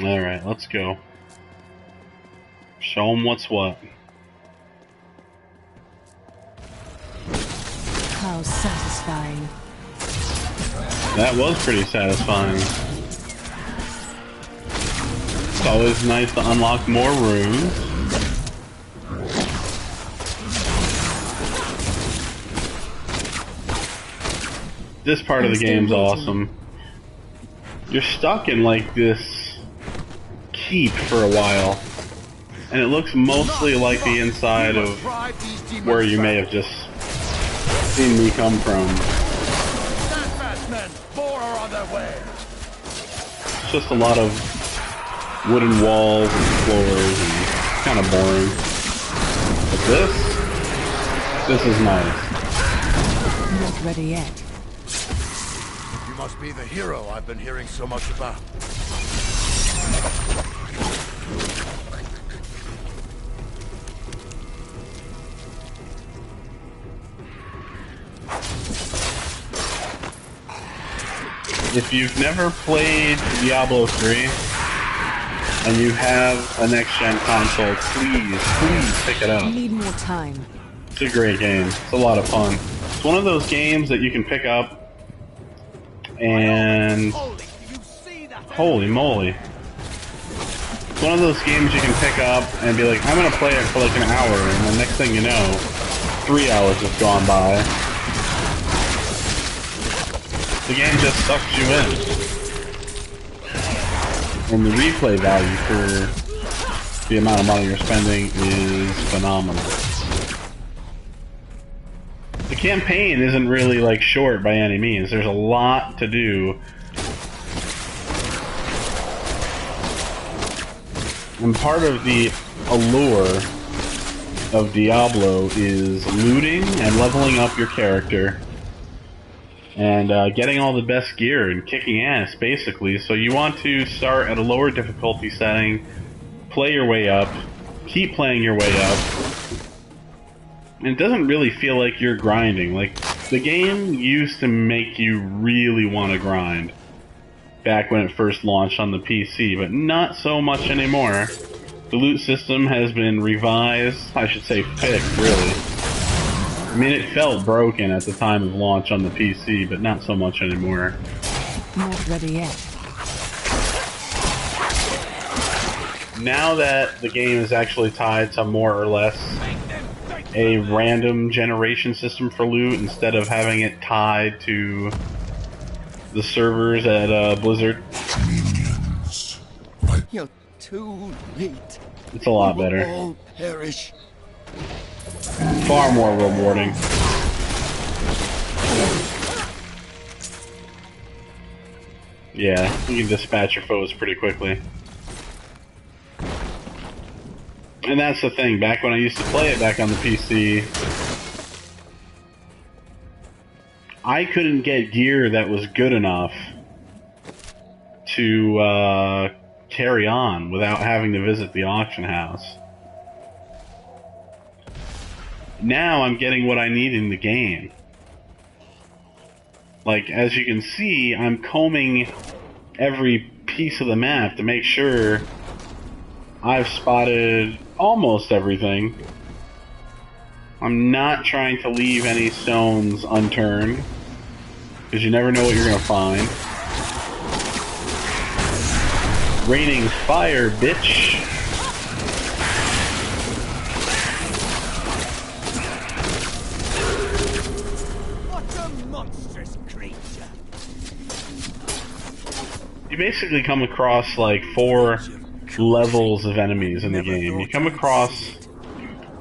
Alright, let's go. Show them what's what. How satisfying. That was pretty satisfying. It's always nice to unlock more rooms. This part of the game's awesome. You're stuck in like this keep for a while, and it looks mostly like the inside of where you may have just seen me come from. It's just a lot of wooden walls and floors and kind of boring. But this is nice. Not ready yet. You must be the hero I've been hearing so much about. If you've never played Diablo 3 and you have a next-gen console, please pick it up. I need more time. It's a great game. It's a lot of fun. It's one of those games that you can pick up and... Holy moly. It's one of those games you can pick up and be like, I'm gonna play it for like an hour, and the next thing you know, 3 hours have gone by. The game just sucks you in. And the replay value for the amount of money you're spending is phenomenal. The campaign isn't really like short by any means. There's a lot to do. And part of the allure of Diablo is looting and leveling up your character. And getting all the best gear and kicking ass, basically. So you want to start at a lower difficulty setting, play your way up, keep playing your way up. And it doesn't really feel like you're grinding. Like, the game used to make you really want to grind back when it first launched on the PC, but not so much anymore. The loot system has been revised, I should say fixed, really. I mean, it felt broken at the time of launch on the PC, but not so much anymore. Not ready yet. Now that the game is actually tied to more or less a random generation system for loot, instead of having it tied to the servers at Blizzard, You're too late. it's a lot better. All perish. Far more rewarding. Yeah, you can dispatch your foes pretty quickly. And that's the thing, back when I used to play it back on the PC, I couldn't get gear that was good enough to carry on without having to visit the auction house. Now I'm getting what I need in the game. Like, as you can see, I'm combing every piece of the map to make sure I've spotted almost everything. I'm not trying to leave any stones unturned, because you never know what you're going to find. Raining fire, bitch! You basically come across like 4 levels of enemies in the game. You come across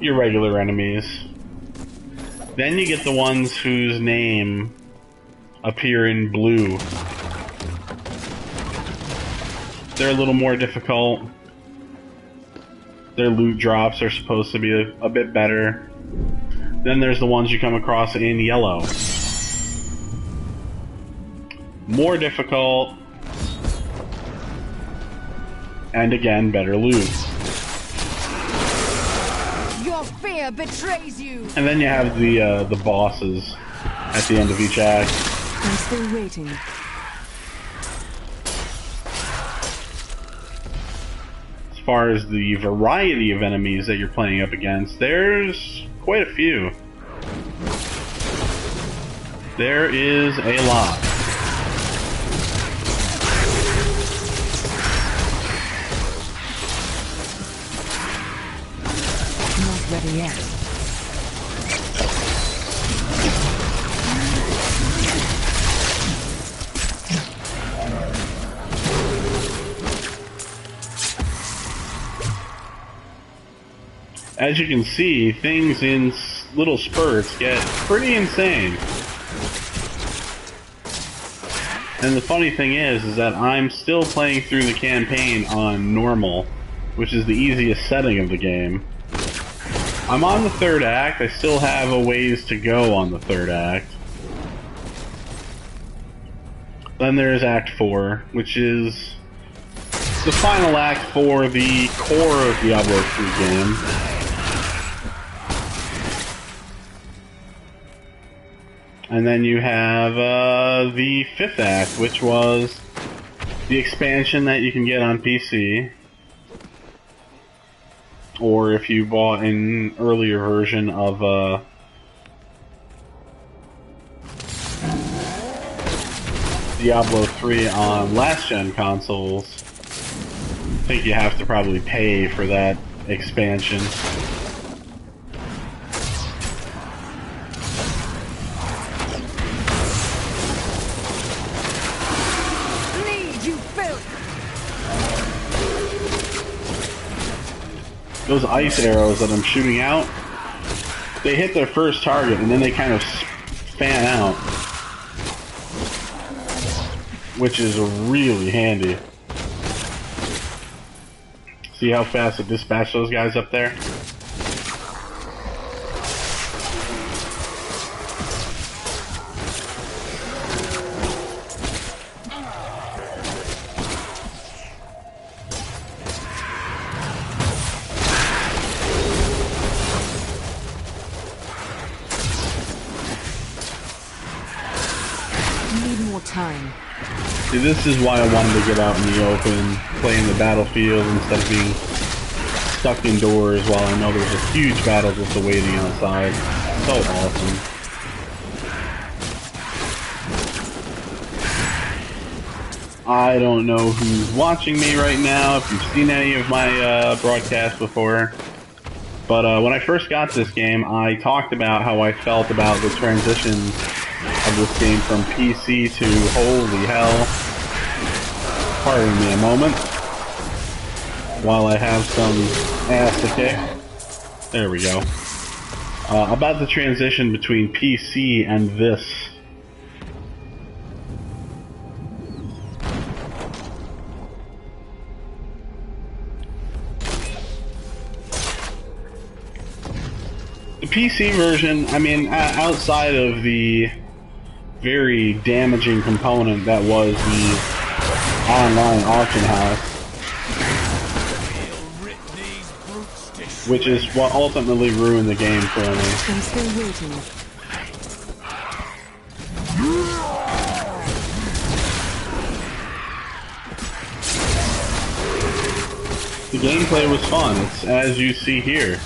your regular enemies. Then you get the ones whose name appear in blue. They're a little more difficult. Their loot drops are supposed to be a bit better. Then there's the ones you come across in yellow. More difficult. And again, better loot. Your fear betrays you. And then you have the bosses at the end of each act. I'm still waiting. far as the variety of enemies that you're playing up against, there's quite a few. There is a lot. Not ready yet. As you can see, things in little spurts get pretty insane. And the funny thing is that I'm still playing through the campaign on normal, which is the easiest setting of the game. I'm on the third act. I still have a ways to go on the third act. Then there's Act 4, which is the final act for the core of Diablo 3 game. And then you have the fifth act, which was the expansion that you can get on PC. Or if you bought an earlier version of Diablo 3 on last-gen consoles, I think you have to probably pay for that expansion. Those ice arrows that I'm shooting out, they hit their first target and then they kind of fan out, which is really handy. See how fast it dispatched those guys up there? Time. See, this is why I wanted to get out in the open, play in the battlefield instead of being stuck indoors while I know there's a huge battle just awaiting outside. So awesome. I don't know who's watching me right now, if you've seen any of my broadcasts before, but when I first got this game, I talked about how I felt about the transition of this game from PC to holy hell. Pardon me a moment while I have some ass to kick. There we go. About the transition between PC and this. The PC version, I mean, outside of the very damaging component that was the online auction house, which is what ultimately ruined the game for me. I'm still waiting. The gameplay was fun. It's as you see here.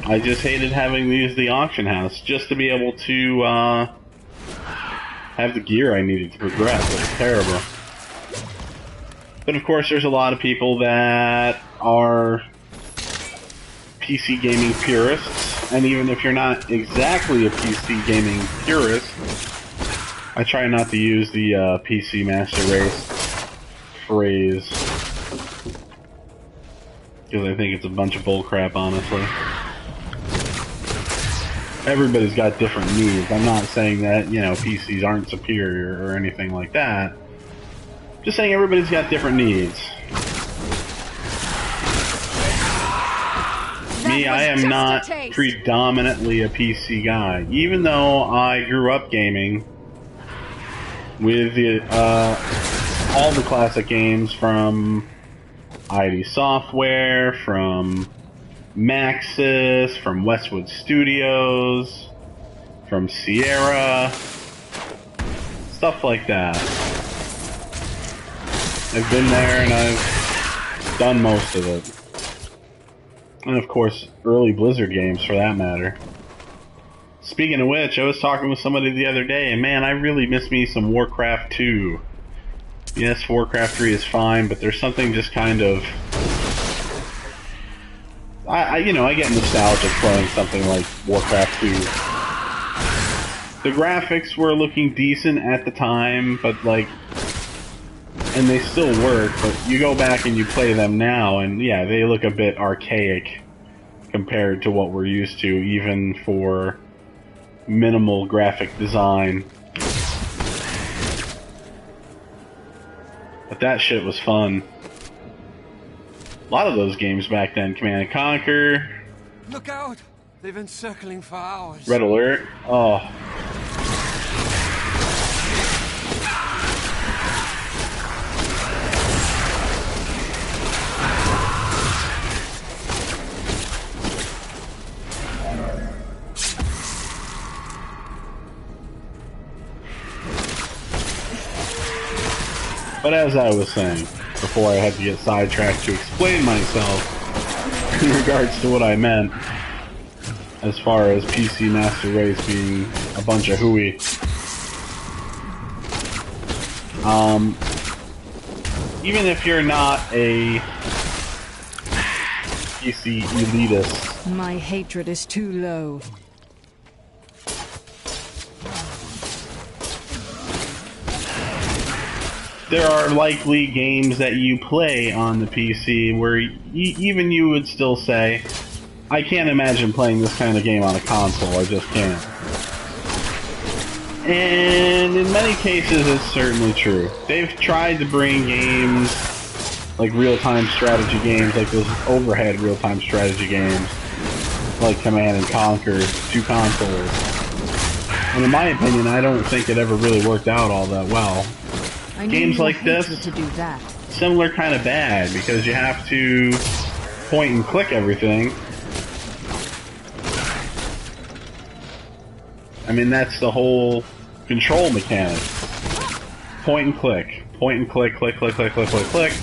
I just hated having to use the auction house just to be able to have the gear I needed to progress. It was terrible. But of course there's a lot of people that are PC gaming purists, and even if you're not exactly a PC gaming purist, I try not to use the PC Master Race phrase, because I think it's a bunch of bullcrap, honestly. Everybody's got different needs. I'm not saying that, you know, PCs aren't superior or anything like that. Just saying everybody's got different needs. Me, I am not predominantly a PC guy. Even though I grew up gaming with all the classic games from ID Software, from Maxis, from Westwood Studios, from Sierra, Stuff like that. I've been there and I've done most of it. And of course, early Blizzard games for that matter. Speaking of which, I was talking with somebody the other day, and man, I really miss me some Warcraft 2. Yes, Warcraft 3 is fine, but there's something just kind of... I get nostalgic playing something like Warcraft 2. The graphics were looking decent at the time, but like... And they still work, but you go back and you play them now, and yeah, they look a bit archaic compared to what we're used to, even for minimal graphic design. But that shit was fun. A lot of those games back then, Command and Conquer. Look out! They've been circling for hours. Red Alert. Oh. But as I was saying, before I had to get sidetracked to explain myself in regards to what I meant, as far as PC Master Race being a bunch of hooey. Even if you're not a PC elitist, My hatred is too low. there are likely games that you play on the PC where even you would still say, I can't imagine playing this kind of game on a console, I just can't. And in many cases, it's certainly true. They've tried to bring games, like real-time strategy games, like those overhead real-time strategy games, like Command and Conquer, to consoles. And in my opinion, I don't think it ever really worked out all that well. Games like this, to do that. similar kind of bad, because you have to point and click everything. I mean, that's the whole control mechanic. Point and click. Point and click, click, click, click, click, click, click,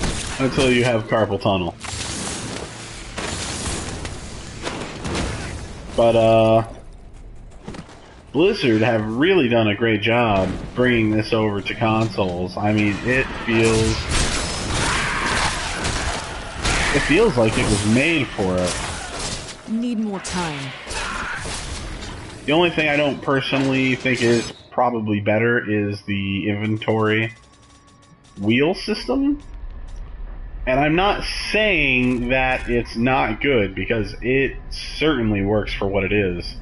until you have carpal tunnel. But, Blizzard have really done a great job bringing this over to consoles. I mean, it feels like it was made for it. Need more time. The only thing I don't personally think is probably better is the inventory wheel system. And I'm not saying that it's not good, because it certainly works for what it is.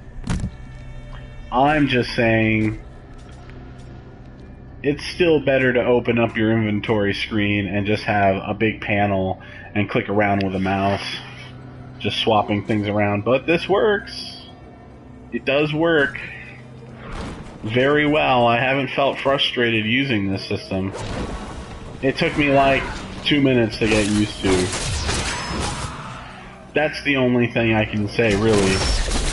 I'm just saying it's still better to open up your inventory screen and just have a big panel and click around with a mouse, just swapping things around. But this works. It does work very well. I haven't felt frustrated using this system. It took me like 2 minutes to get used to. That's the only thing I can say, really.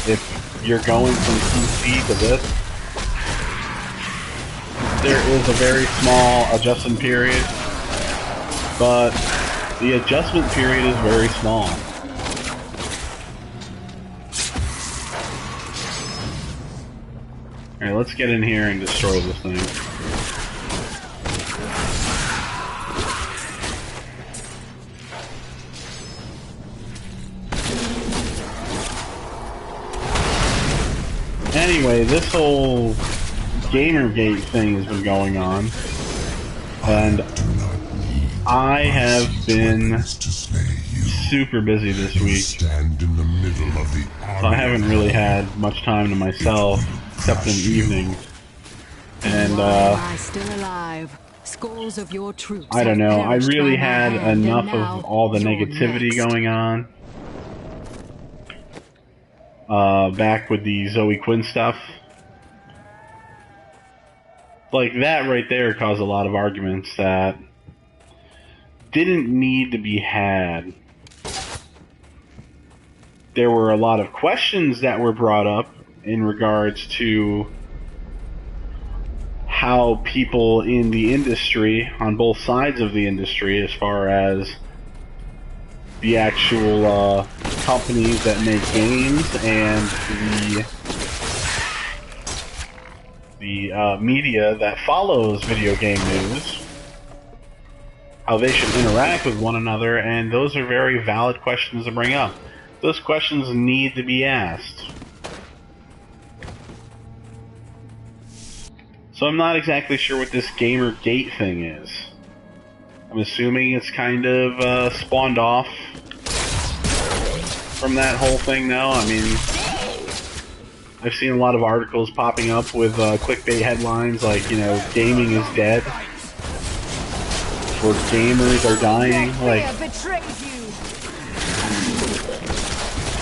If you're going from PC to this, there is a very small adjustment period, but the adjustment period is very small. Alright, let's get in here and destroy this thing. Anyway, this whole Gamergate thing has been going on, and I have been super busy this week, so I haven't really had much time to myself, except in the evenings. And Still alive. Scores of your troops. I don't know, I really had hand, enough now of all the you're negativity next. going on. Back with the Zoe Quinn stuff. Like, that right there caused a lot of arguments that didn't need to be had. There were a lot of questions that were brought up in regards to how people in the industry, on both sides of the industry, as far as the actual companies that make games and the media that follows video game news, how they should interact with one another, and those are very valid questions to bring up. Those questions need to be asked. So I'm not exactly sure what this Gamergate thing is. I'm assuming it's kind of spawned off from that whole thing now. I mean, I've seen a lot of articles popping up with clickbait headlines like, you know, gaming is dead, or gamers are dying. Like,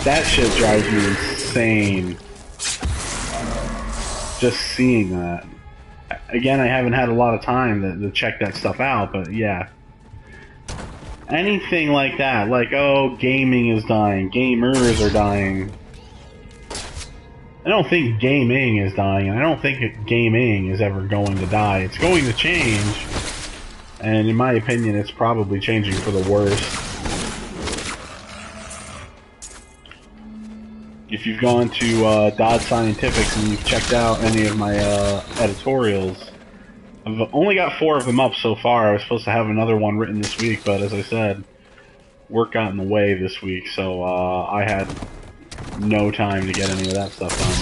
that shit drives me insane. Just seeing that. Again, I haven't had a lot of time to check that stuff out, but yeah. Anything like that, like, oh, gaming is dying, gamers are dying. I don't think gaming is dying, and I don't think gaming is ever going to die. It's going to change, and in my opinion, it's probably changing for the worse. If you've gone to Dodd Scientifics and you've checked out any of my editorials, I've only got 4 of them up so far. I was supposed to have another one written this week, but as I said, work got in the way this week, so I had no time to get any of that stuff done.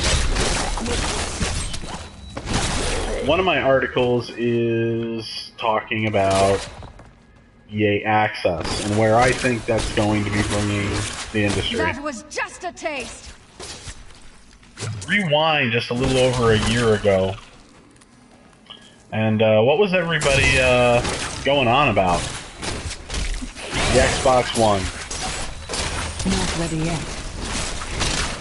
But one of my articles is talking about EA Access and where I think that's going to be bringing the industry. That was just a taste. Rewind just a little over a year ago, and what was everybody going on about? The Xbox One. Not ready yet.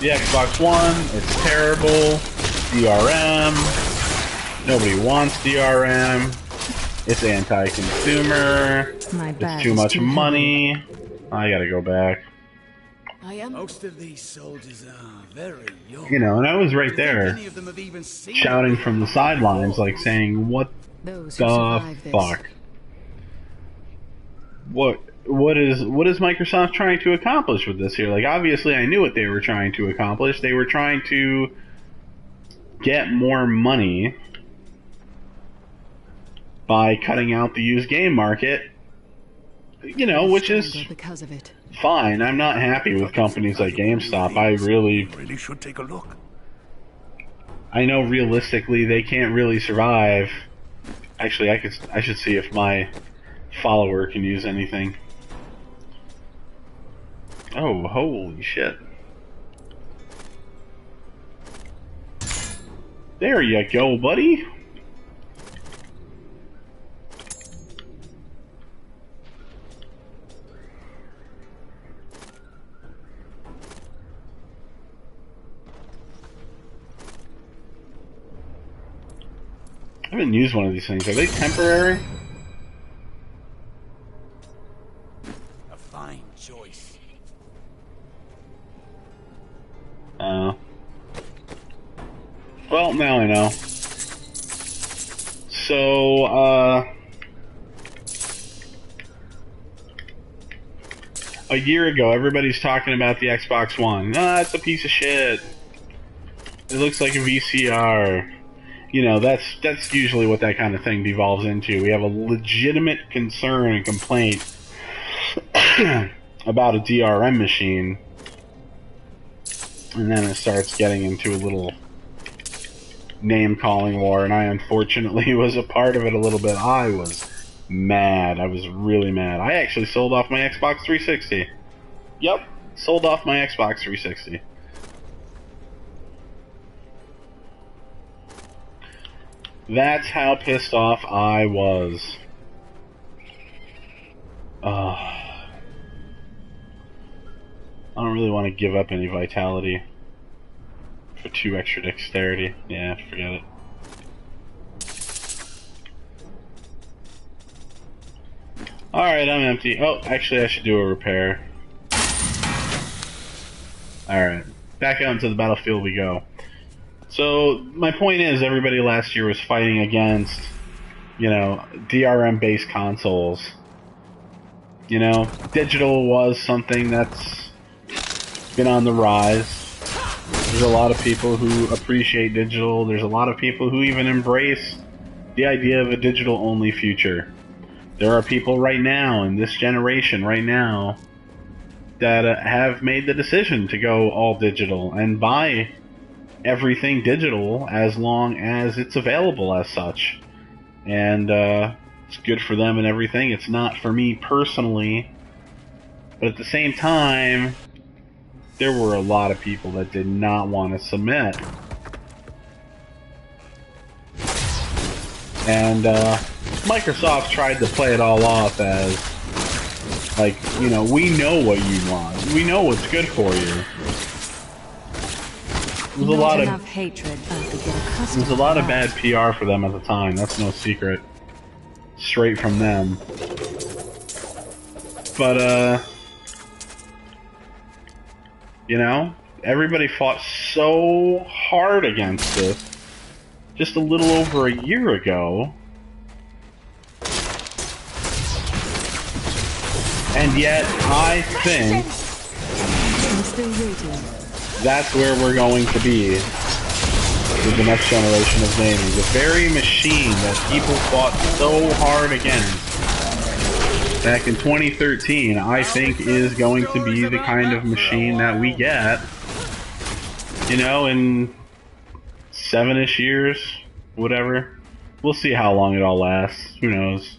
The Xbox One, it's terrible. DRM. Nobody wants DRM. It's anti-consumer. It's too much money. I gotta go back. Most of these soldiers are very young. You know, and I was right there, shouting from the sidelines, like saying, "What the fuck? What is Microsoft trying to accomplish with this here?" Like, obviously, I knew what they were trying to accomplish. They were trying to get more money by cutting out the used game market. You know, which is because of it. Fine. I'm not happy with companies like GameStop. I really should take a look. I know realistically they can't really survive. Actually, I should see if my follower can use anything. Oh, holy shit. There you go, buddy. I haven't used one of these things. Are they temporary? A fine choice. Well, now I know. So, a year ago, everybody's talking about the Xbox One. Ah, it's a piece of shit. It looks like a VCR. You know, that's usually what that kind of thing devolves into. We have a legitimate concern and complaint about a DRM machine, and then it starts getting into a little name-calling war, and I unfortunately was a part of it a little bit. I was mad. I was really mad. I actually sold off my Xbox 360. Yep, sold off my Xbox 360. That's how pissed off I was. I don't really want to give up any vitality for 2 extra dexterity. Yeah, forget it. Alright, I'm empty. Oh, actually I should do a repair. Alright, back out into the battlefield we go. So my point is, everybody last year was fighting against, you know, DRM-based consoles. You know, digital was something that's been on the rise. There's a lot of people who appreciate digital. There's a lot of people who even embrace the idea of a digital-only future. There are people right now, in this generation right now, that have made the decision to go all digital and buy everything digital as long as it's available as such. And it's good for them and everything. It's not for me personally. But at the same time, there were a lot of people that did not want to submit. And Microsoft tried to play it all off as, like, you know, we know what you want. We know what's good for you. There's a lot of bad PR for them at the time. That's no secret. Straight from them. But, you know, everybody fought so hard against this just a little over a year ago. And yet, I think that's where we're going to be with the next generation of gaming. The very machine that people fought so hard against back in 2013, I think is going to be the kind of machine that we get, you know, in 7-ish years, whatever. We'll see how long it all lasts. Who knows?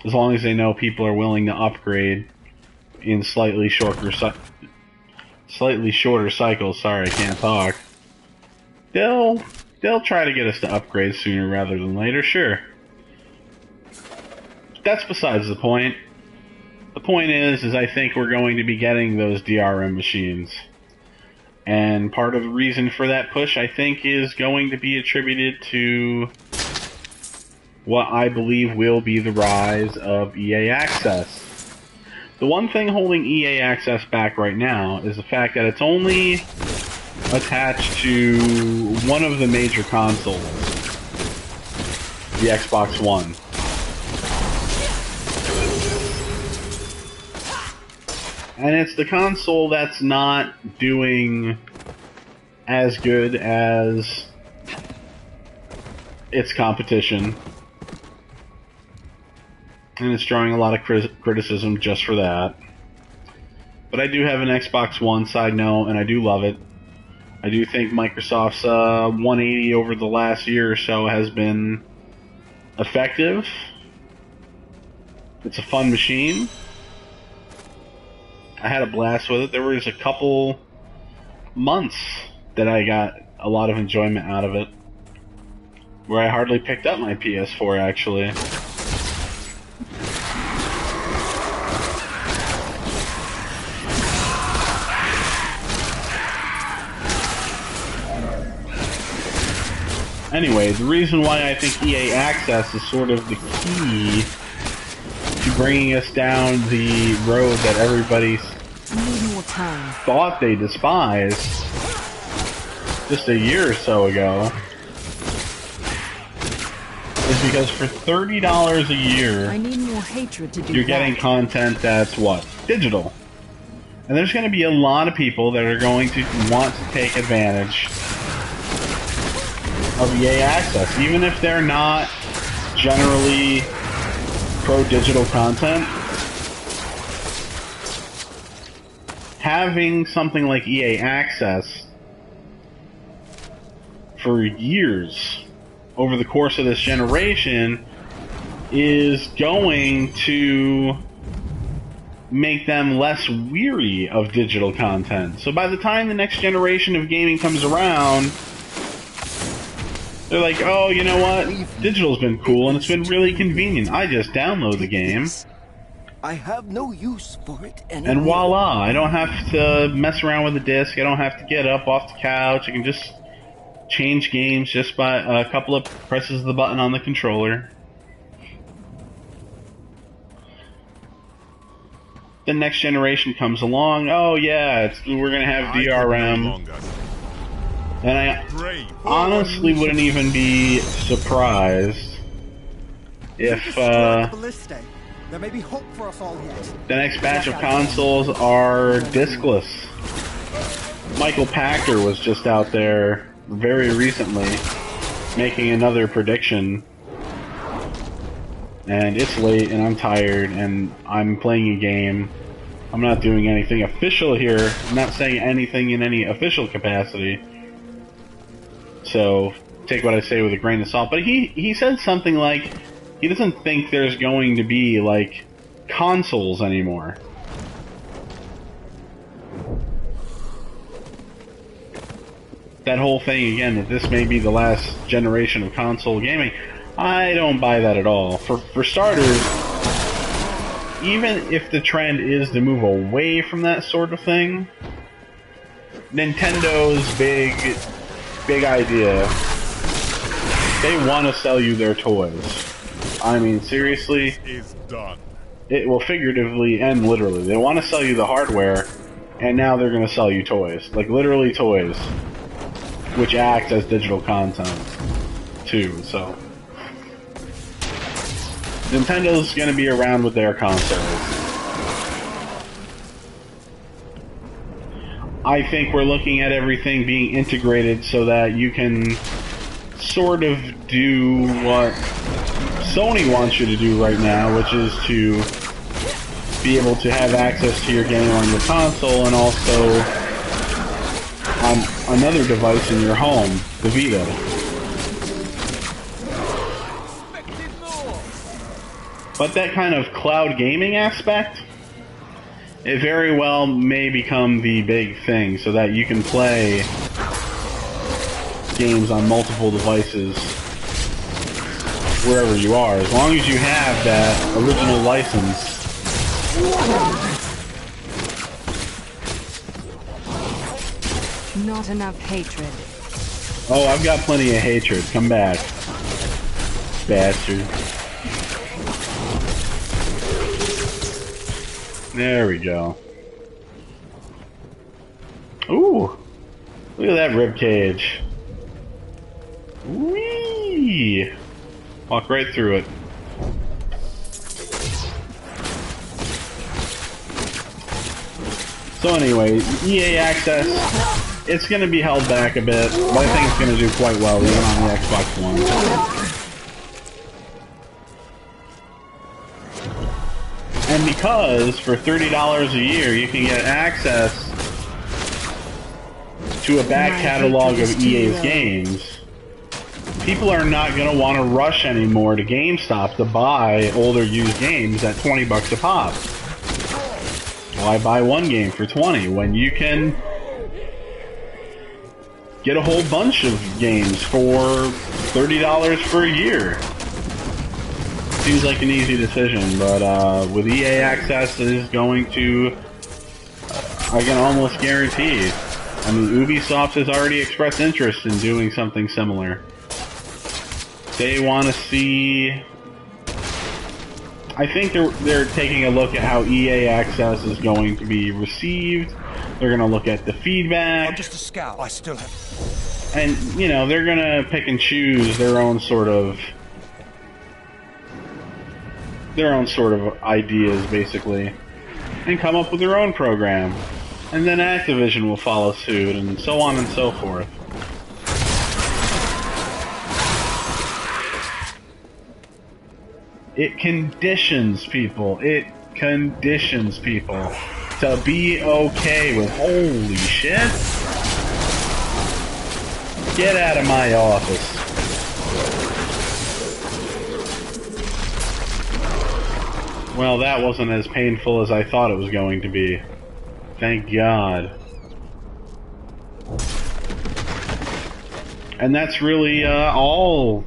As long as they know people are willing to upgrade in slightly shorter cycles. Sorry, I can't talk. They'll try to get us to upgrade sooner rather than later. Sure. That's besides the point. The point is I think we're going to be getting those DRM machines. And part of the reason for that push, I think, is going to be attributed to what I believe will be the rise of EA Access. The one thing holding EA Access back right now is the fact that it's only attached to one of the major consoles, the Xbox One. And it's the console that's not doing as good as its competition. And it's drawing a lot of criticism just for that. But I do have an Xbox One, side note, and I do love it. I do think Microsoft's 180 over the last year or so has been effective. It's a fun machine. I had a blast with it. There was a couple months that I got a lot of enjoyment out of it, where I hardly picked up my PS4, actually. Anyway, the reason why I think EA Access is sort of the key to bringing us down the road that everybody thought they despised just a year or so ago is because for $30 a year, I need more hatred to do you're getting content that's what? Digital. And there's going to be a lot of people that are going to want to take advantage of EA Access, even if they're not generally pro-digital content. Having something like EA Access for years over the course of this generation is going to make them less weary of digital content. So by the time the next generation of gaming comes around, they're like, oh, you know what? Digital's been cool and it's been really convenient. I just download the game. I have no use for it anymore. And voila, I don't have to mess around with the disc. I don't have to get up off the couch. I can just change games just by a couple of presses of the button on the controller. the next generation comes along. Oh yeah, we're gonna have DRM, and I honestly wouldn't even be surprised if there may be hope for us all yet. the next batch of consoles are discless. Michael Pachter was just out there very recently making another prediction. And it's late, and I'm tired, and I'm playing a game. I'm not doing anything official here. I'm not saying anything in any official capacity. So, take what I say with a grain of salt. But he said something like, he doesn't think there's going to be, like, consoles anymore. That whole thing, again, that this may be the last generation of console gaming, I don't buy that at all. For starters, even if the trend is to move away from that sort of thing, Nintendo's big idea, they want to sell you their toys. I mean, seriously, Is done. it will figuratively and literally. They want to sell you the hardware, and now they're going to sell you toys. Like, literally toys, which act as digital content, too, so... Nintendo's going to be around with their consoles. I think we're looking at everything being integrated so that you can sort of do what Sony wants you to do right now, which is to be able to have access to your game on your console and also on another device in your home, the Vita. But that kind of cloud gaming aspect, it very well may become the big thing, so that you can play games on multiple devices wherever you are, as long as you have that original license. Not enough hatred. Oh, I've got plenty of hatred. Come back, bastard. There we go. Ooh! Look at that rib cage. Whee! Walk right through it. So anyway, EA Access, it's going to be held back a bit, but I think it's going to do quite well even on the Xbox One. And because for $30 a year you can get access to a back catalog of EA's games, people are not going to want to rush anymore to GameStop to buy older used games at $20 a pop. Why buy one game for $20 when you can get a whole bunch of games for $30 for a year? Seems like an easy decision, but with EA Access, it is going to, I can almost guarantee. I mean, Ubisoft has already expressed interest in doing something similar. They want to see... I think they're taking a look at how EA Access is going to be received. They're going to look at the feedback. I'm just a scout. I still have... And, you know, they're going to pick and choose their own sort of ideas, basically, and come up with their own program. And then Activision will follow suit, and so on and so forth. It conditions people. It conditions people to be okay with, holy shit, get out of my office. Well, that wasn't as painful as I thought it was going to be. Thank God. And that's really all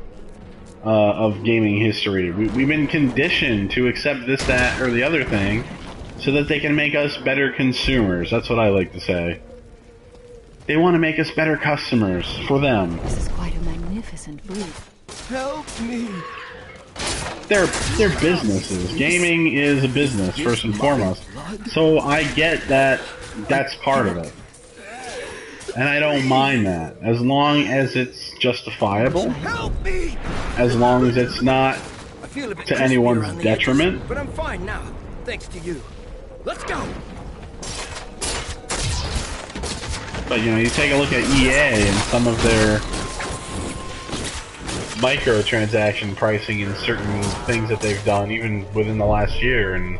of gaming history. We've been conditioned to accept this, that, or the other thing so that they can make us better consumers. That's what I like to say. They want to make us better customers for them. This is quite a magnificent booth. Help me. they're businesses. Gaming is a business first and foremost. So I get that that's part of it. And I don't mind that, as long as it's justifiable, Help me! as long as it's not I feel a bit to crispy anyone's around the detriment. edges, but I'm fine now, thanks to you. Let's go! But you know, you take a look at EA and some of their microtransaction pricing in certain things that they've done, even within the last year, and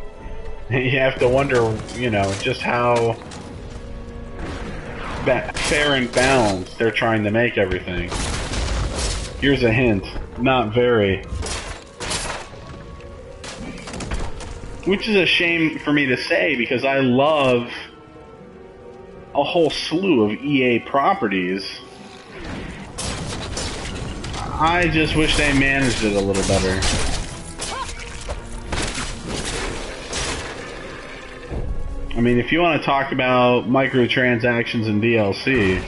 you have to wonder, you know, just how fair and balanced they're trying to make everything. Here's a hint. Not very. Which is a shame for me to say, because I love a whole slew of EA properties. I just wish they managed it a little better. I mean, if you want to talk about microtransactions and DLC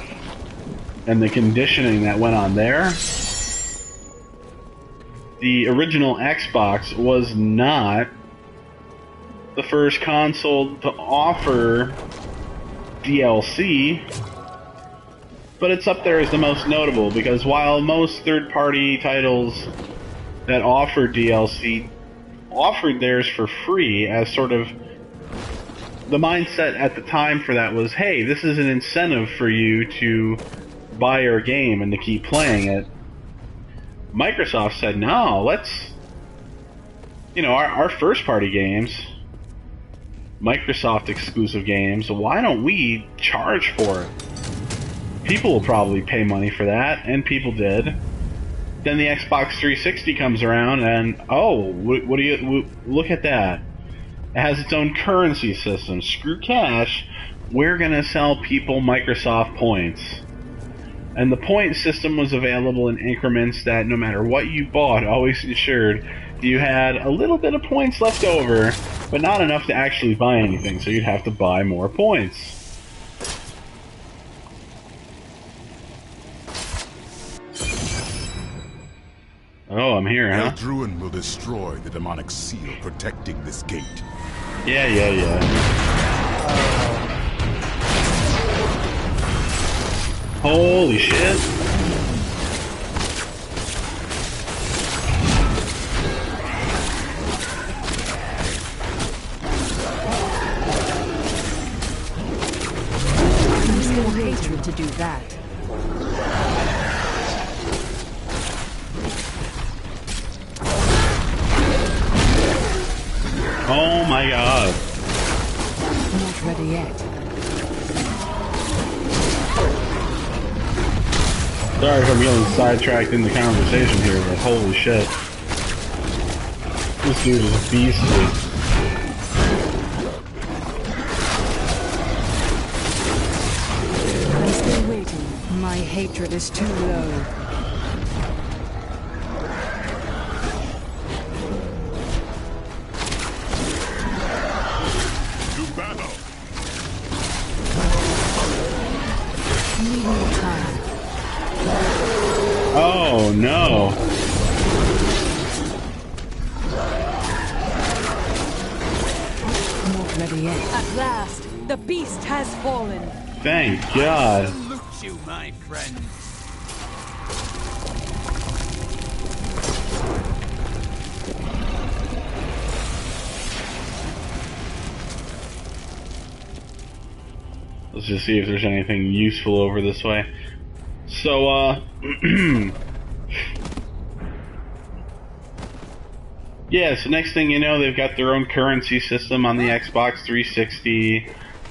and the conditioning that went on there, the original Xbox was not the first console to offer DLC, but it's up there as the most notable, because while most third-party titles that offer DLC offered theirs for free, as sort of the mindset at the time for that was, hey, this is an incentive for you to buy our game and to keep playing it. Microsoft said, no, let's, you know, our first party games, Microsoft exclusive games, why don't we charge for it? People will probably pay money for that, and people did. Then the Xbox 360 comes around, and oh, what do you look at that? It has its own currency system. Screw cash. We're gonna sell people Microsoft points. And the point system was available in increments that no matter what you bought, always ensured you had a little bit of points left over, but not enough to actually buy anything, so you'd have to buy more points. Oh, I'm here, huh? Druin will destroy the demonic seal protecting this gate. Yeah. Holy shit. Use your hatred to do that. Oh my god. Not ready yet. Sorry if I'm getting sidetracked in the conversation here, but holy shit. This dude is beastly. I'm still waiting. My hatred is too low. Need more time. Oh no. Not ready yet. At last, the beast has fallen. Thank God. Salute you, my friend. Let's just see if there's anything useful over this way. So, yeah, so next thing you know, they've got their own currency system on the Xbox 360.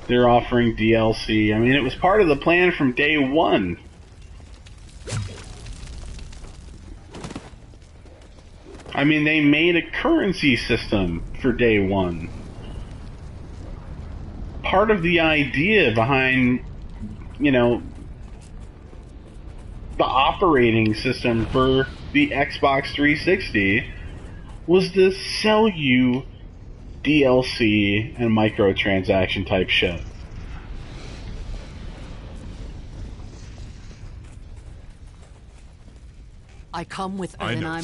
They're offering DLC. I mean, it was part of the plan from day one. I mean, they made a currency system for day one. Part of the idea behind, you know, the operating system for the Xbox 360 was to sell you DLC and microtransaction type shit. I come with an I'm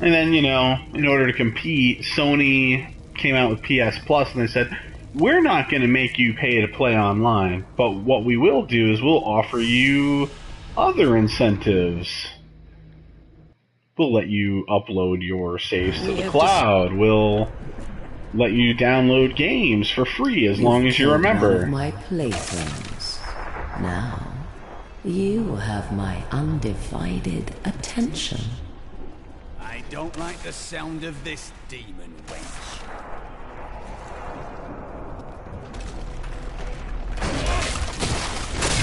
And then, you know, in order to compete, Sony came out with PS Plus and they said, we're not going to make you pay to play online, but what we will do is we'll offer you other incentives. We'll let you upload your saves to the cloud. We'll let you download games for free as long as you remember. One of my playthings. Now, you have my undivided attention. I don't like the sound of this, demon wench.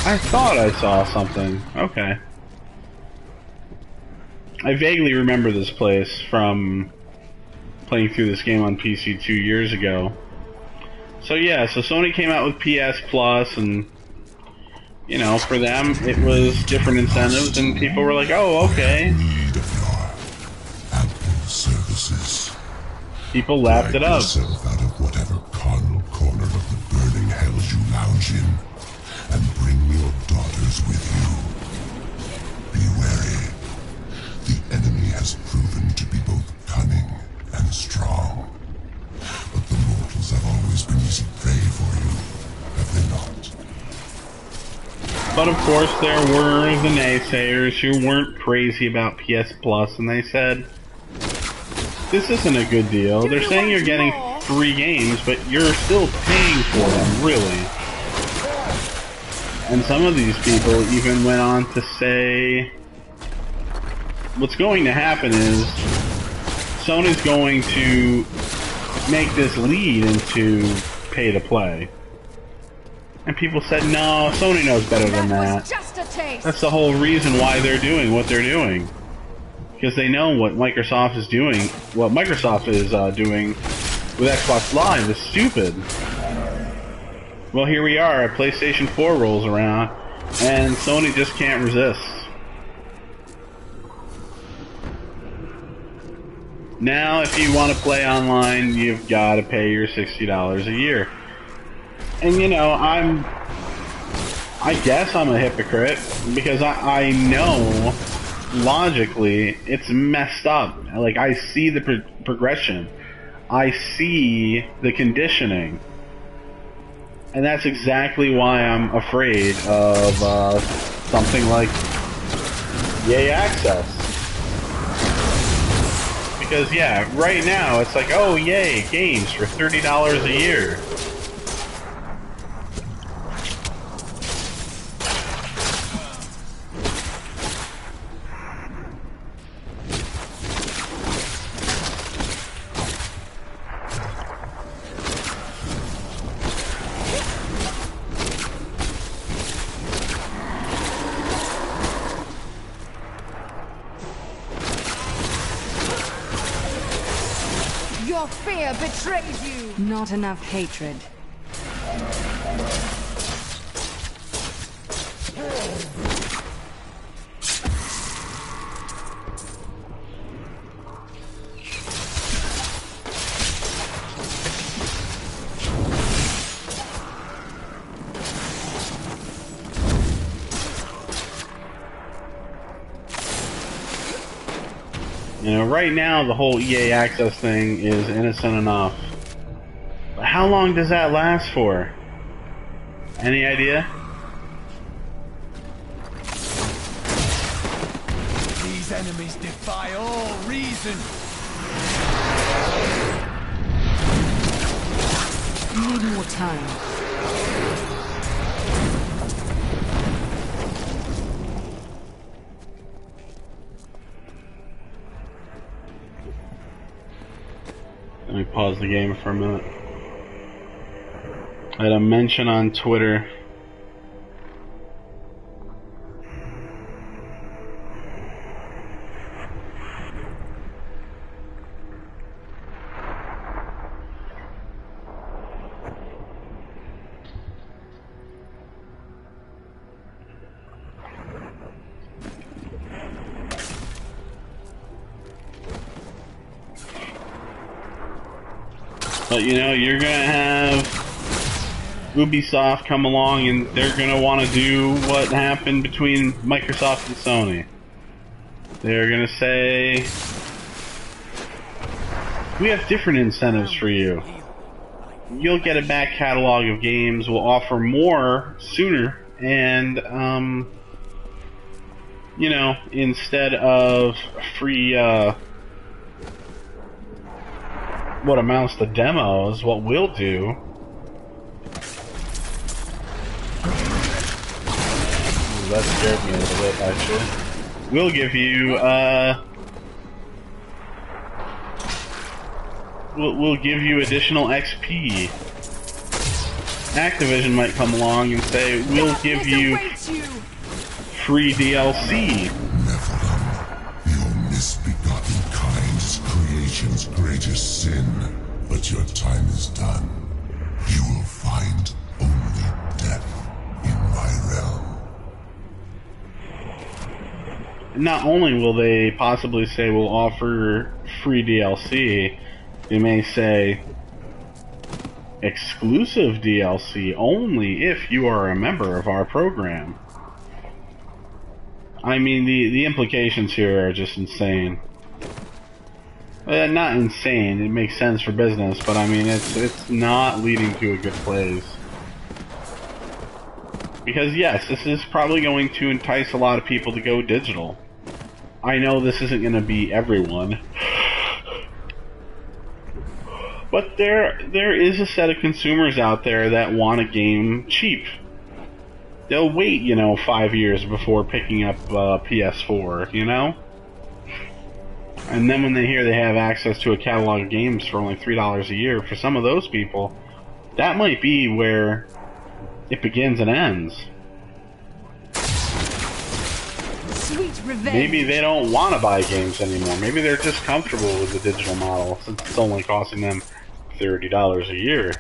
I thought I saw something. Okay. I vaguely remember this place from playing through this game on PC 2 years ago. So yeah, so Sony came out with PS Plus, and you know, for them it was different incentives, and people were like, "Oh, okay." Need of your ample services. People laughed it up. Yourself out of whatever carnal corner of the burning hells you lounge in, and bring your daughters with you. Be wary. The enemy has proven to be both cunning and strong. But the mortals have always been easy prey for you, have they not? But of course there were the naysayers who weren't crazy about PS Plus, and they said, this isn't a good deal. They're saying you're getting 3 games, but you're still paying for them, really. And some of these people even went on to say, what's going to happen is Sony's going to make this lead into pay-to-play. And people said, no, Sony knows better than that. Just a taste. That's the whole reason why they're doing what they're doing. Because they know what Microsoft is doing. What Microsoft is doing with Xbox Live is stupid. Well, here we are. PlayStation 4 rolls around, and Sony just can't resist. Now, if you want to play online, you've got to pay your $60 a year. And you know, I guess I'm a hypocrite, because I know logically it's messed up. Like, I see the progression. I see the conditioning. And that's exactly why I'm afraid of something like EA Access. Because, yeah, right now it's like, oh, yay, games for $30 a year. Your fear betrays you. Not enough hatred. You know, right now the whole EA Access thing is innocent enough. But how long does that last for? Any idea? These enemies defy all reason. Need more time. Let me pause the game for a minute. I had a mention on Twitter. But you know, you're gonna have Ubisoft come along and they're gonna want to do what happened between Microsoft and Sony. They're gonna say, We have different incentives for you. You'll get a back catalog of games. We'll offer more sooner, and you know, instead of free what amounts to demos, what we'll do. Ooh, that scared me a little bit, actually. We'll give you we'll give you additional XP. Activision might come along and say, we'll give you free DLC. Nephilim, your misbegotten kind is creation's greatest sin. But your time is done. You will find only death in my realm. Not only will they possibly say we'll offer free DLC, they may say exclusive DLC only if you are a member of our program. I mean, the implications here are just insane. Not insane, it makes sense for business, but I mean, it's not leading to a good place. Because yes, this is probably going to entice a lot of people to go digital. I know this isn't going to be everyone. But there is a set of consumers out there that want a game cheap. They'll wait, you know, 5 years before picking up PS4, you know? And then when they hear they have access to a catalog of games for only $3 a year, for some of those people, that might be where it begins and ends. Sweet revenge. Maybe they don't want to buy games anymore. Maybe they're just comfortable with the digital model since it's only costing them $30 a year.